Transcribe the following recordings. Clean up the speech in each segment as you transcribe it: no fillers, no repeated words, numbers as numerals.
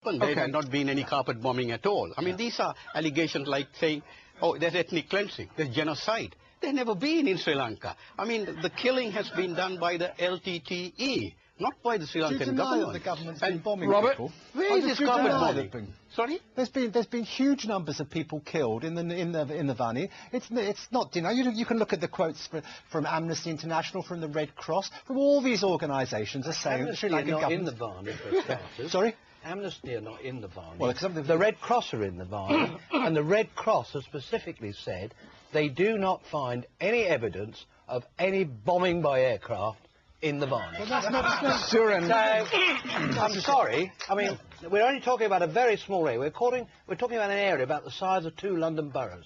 There had not been any carpet bombing at all. I mean, these are allegations like saying, oh, there's ethnic cleansing, there's genocide. They've never been in Sri Lanka. I mean, the killing has been done by the LTTE, not by the Sri Lankan government. The government's been bombing Robert, people. Where is this carpet bombing? Sorry? There's been huge numbers of people killed in the Vani. It's not, you know, you can look at the quotes from Amnesty International, from the Red Cross, from all these organisations are saying that Sri Lankan government in the Vani for starters. Sorry? Amnesty are not in the Vani. Well, the Red Cross are in the Vani, and the Red Cross has specifically said they do not find any evidence of any bombing by aircraft in the Vani. Well, that's not Surin. So, I'm sorry. I mean, we're only talking about a very small area. We're talking about an area about the size of 2 London boroughs.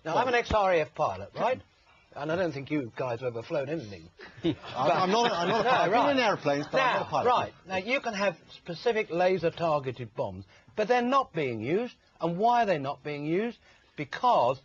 Now, I'm an ex-RAF pilot, right? And I don't think you guys have ever flown anything. I'm not a pilot. I've been in airplanes, but I'm not a pilot. Right. Now, you can have specific laser-targeted bombs, but they're not being used. And why are they not being used? Because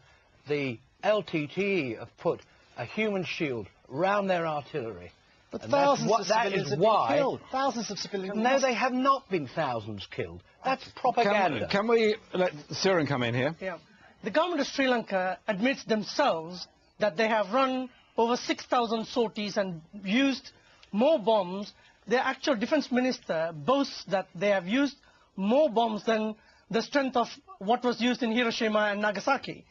the LTTE have put a human shield round their artillery. But thousands of civilians have been killed. Thousands of civilians. No, they have not been thousands killed. That's propaganda. Can we let Surin come in here? Yeah. The government of Sri Lanka admits themselves that they have run over 6,000 sorties and used more bombs. Their actual defense minister boasts that they have used more bombs than the strength of what was used in Hiroshima and Nagasaki.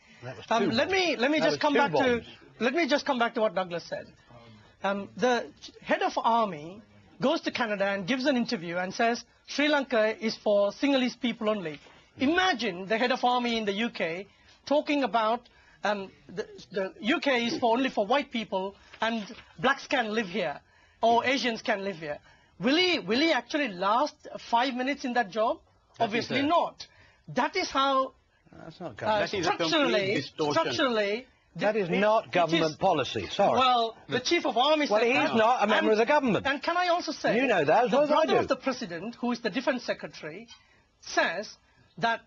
Let me just come back to what Douglas said. The head of army goes to Canada and gives an interview and says Sri Lanka is for Sinhalese people only. Imagine the head of army in the UK talking about the UK is only for white people and blacks can live here or Asians can live here. Will he actually last 5 minutes in that job? Obviously not. That is how that's not government. structurally that is not government policy. Sorry. Well, the chief of army said he's not a member of the government. And can I also say, you know that as well as I do. The brother of the president, who is the defense secretary, says that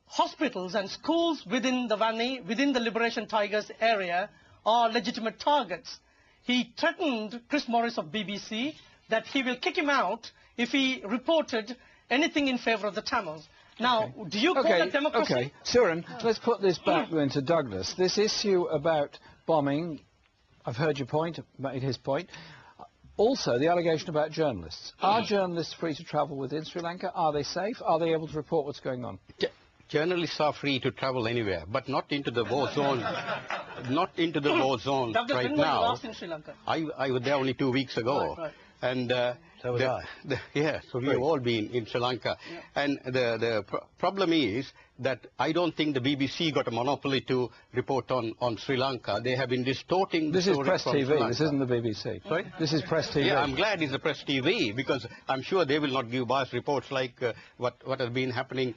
hospitals and schools within the Vani, within the Liberation Tigers area, are legitimate targets. He threatened Chris Morris of BBC that he will kick him out if he reported anything in favour of the Tamils. Now, do you call that democracy? Okay, Surin, let's put this back then to Douglas. This issue about bombing, I've heard your point, made his point. Also, the allegation about journalists. Are journalists free to travel within Sri Lanka? Are they safe? Are they able to report what's going on? Journalists are free to travel anywhere, but not into the war zone. Not into the war zone right now. Last in Sri Lanka? I was there only 2 weeks ago. Right. And so was I. So we've all been in Sri Lanka. Yeah. And the problem is that I don't think the BBC got a monopoly to report on Sri Lanka. They have been distorting the story. This is PressTV, this isn't the BBC. Sorry? This is PressTV. Yeah, I'm glad it's the PressTV, because I'm sure they will not give biased reports like what has been happening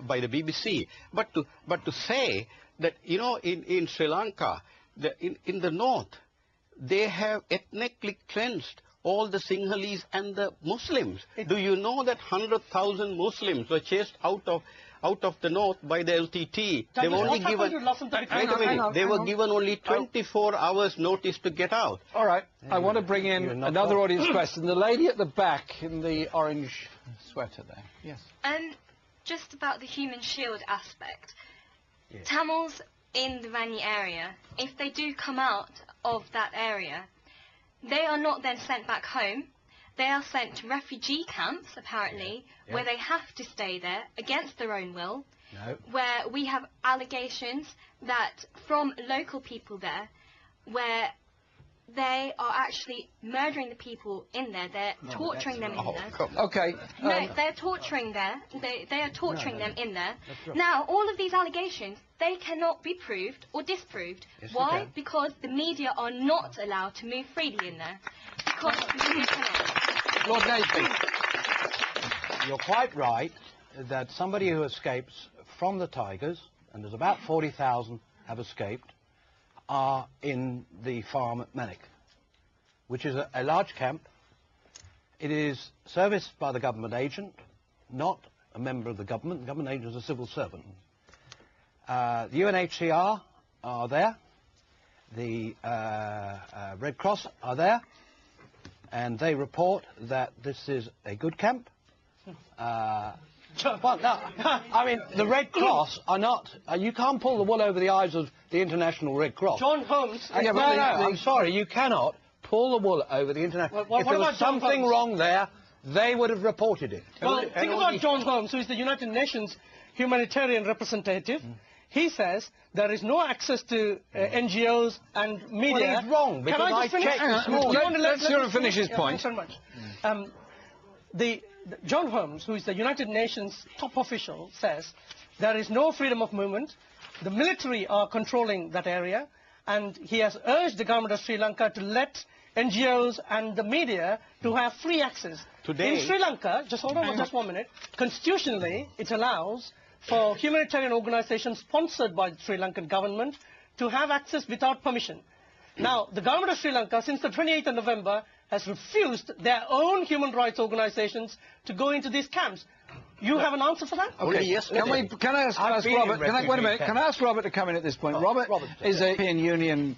by the BBC. But to say that, you know, in Sri Lanka, in the north, they have ethnically cleansed all the Sinhalese and the Muslims. Do you know that 100,000 Muslims were chased out of the north by the LTT? They were only given. Wait a minute. They were given only 24 hours notice to get out. All right. I want to bring in another audience question. The lady at the back in the orange sweater there. Yes. Just about the human shield aspect. Yes. Tamils in the Vani area, if they do come out of that area, they are not then sent back home. They are sent to refugee camps, apparently, where they have to stay there against their own will, where we have allegations that from local people there, where they are actually murdering the people in there. They're torturing them in there. Okay. No, they're torturing there. They are torturing them in there. Now, all of these allegations, they cannot be proved or disproved. Yes, why? Because the media are not allowed to move freely in there. Because the media cannot. Lord Nathan, you're quite right that somebody who escapes from the Tigers, and there's about 40,000 have escaped, are in the farm at Manic, which is a large camp. It is serviced by the government agent, not a member of the government. The government agent is a civil servant. The UNHCR are there. The Red Cross are there. And they report that this is a good camp. Well, no, I mean, the Red Cross are not... you can't pull the wool over the eyes of the International Red Cross. John Holmes... I'm sorry, you cannot pull the wool over the International... Well, if there was something wrong there, they would have reported it. Well, think about John Holmes, who is the United Nations humanitarian representative. He says there is no access to NGOs and media. Well, he's wrong, because I checked this morning. Let's hear him finish his point. Thanks very much. John Holmes, who is the United Nations top official, says there is no freedom of movement. The military are controlling that area, and he has urged the government of Sri Lanka to let NGOs and the media to have free access. Today, in Sri Lanka, just hold on just 1 minute, constitutionally it allows for humanitarian organizations sponsored by the Sri Lankan government to have access without permission. Now, the government of Sri Lanka, since the 28th of November, has refused their own human rights organizations to go into these camps. You have an answer for that? Okay, yes. Can I ask Robert? Wait a minute. Can I ask Robert to come in at this point? Robert is a European Union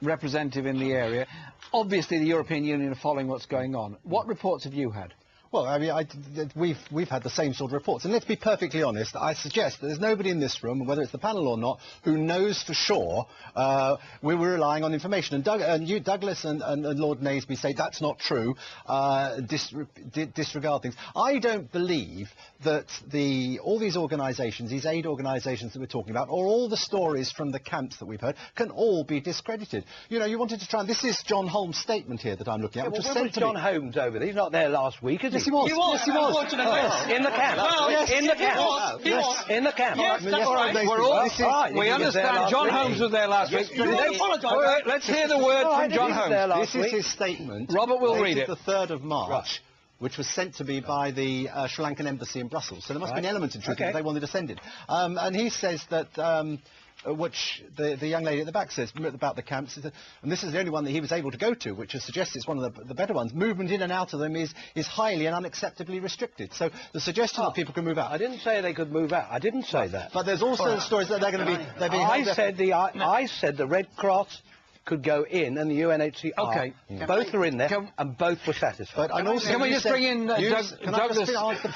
representative in the area. Obviously, the European Union are following what's going on. What reports have you had? Well, I mean, we've had the same sort of reports, and let's be perfectly honest. I suggest that there's nobody in this room, whether it's the panel or not, who knows for sure we were relying on information. And Douglas and Lord Naseby say that's not true. Disregard things. I don't believe that all these organisations, these aid organisations that we're talking about, or all the stories from the camps that we've heard, can all be discredited. You know, you wanted to try. And this is John Holmes' statement here that I'm looking at. Yeah, well, where was John Holmes over there? He's not there last week, is he? Yes, he was. Yes, he was. In the camp. Well, yes, in the camp. He was. In the camp. Yes, that's right. We're all, we understand John Holmes was there last week. Let's hear the word from John Holmes. This is his statement. Robert will read it. The 3rd of March. Which was sent to me by the Sri Lankan embassy in Brussels. So there must be an element of truth that they wanted to send it. And he says that, which the young lady at the back says about the camps, and this is the only one that he was able to go to, which suggests it's one of the better ones. Movement in and out of them is highly and unacceptably restricted. So the suggestion that people can move out. I didn't say they could move out. I didn't say that. But there's also stories that they're going to be... I said the Red Cross could go in, and the UNHCR. Okay. Both are in there, and both were satisfied. But can we just bring in Douglas?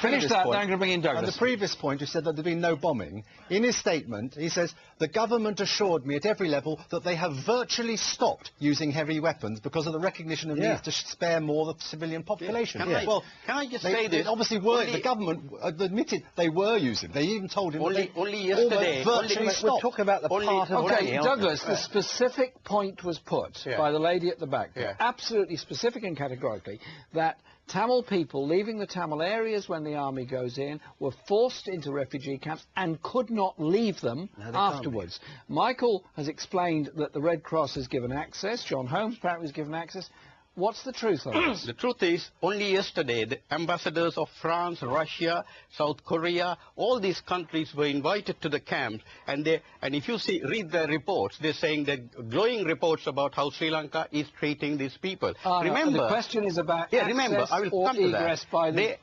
Finish that, then I'm going to bring in Douglas. On the previous point, you said that there'd been no bombing. In his statement, he says, the government assured me at every level that they have virtually stopped using heavy weapons because of the recognition of needs to spare more of the civilian population. Well, can I just say this? Obviously, the government admitted they were using. They even told him only yesterday. We're talking about the part of Douglas, the specific point was put by the lady at the back, absolutely specific and categorically, that Tamil people leaving the Tamil areas when the army goes in were forced into refugee camps and could not leave them afterwards. Michael has explained that the Red Cross has given access. John Holmes apparently was given access. What's the truth on this? The truth is, only yesterday, the ambassadors of France, Russia, South Korea, all these countries were invited to the camps, and if you read their reports, they're saying glowing reports about how Sri Lanka is treating these people. Remember, the question is about access I will come to that. By the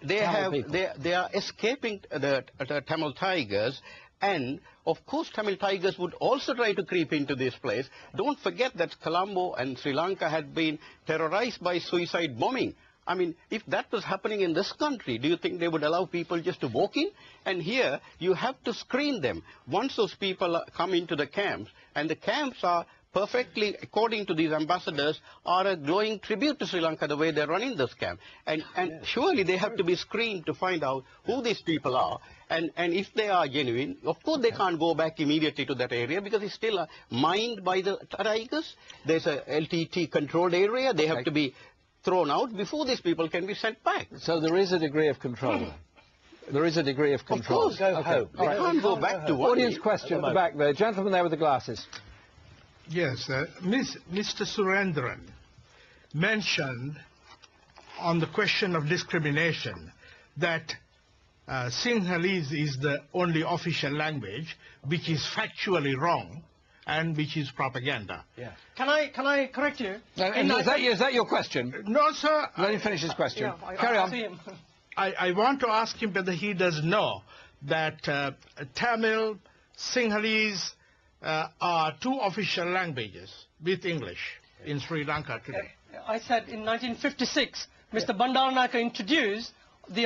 they are escaping the Tamil Tigers. And, of course, Tamil Tigers would also try to creep into this place. Don't forget that Colombo and Sri Lanka had been terrorized by suicide bombing. I mean, if that was happening in this country, do you think they would allow people just to walk in? And here, you have to screen them. Once those people come into the camps, and the camps are perfectly, according to these ambassadors, are a glowing tribute to Sri Lanka, the way they're running this camp. And surely they have to be screened to find out who these people are. And if they are genuine, of course they can't go back immediately to that area because it's still mined by the Tigers. There's a LTT controlled area. They have to be thrown out before these people can be sent back. So there is a degree of control then? There is a degree of control. Of course. Go home. They can't go back to one. Audience question at the back there. Gentleman there with the glasses. Yes, Mr. Surendran mentioned on the question of discrimination that Sinhalese is the only official language, which is factually wrong and which is propaganda. Yeah. Can I correct you? Is that your question? No, sir. Let him finish his question. Carry on. I want to ask him whether he does know that Tamil, Sinhalese are two official languages with English in Sri Lanka today. I said in 1956, Mr. Bandaranaike introduced the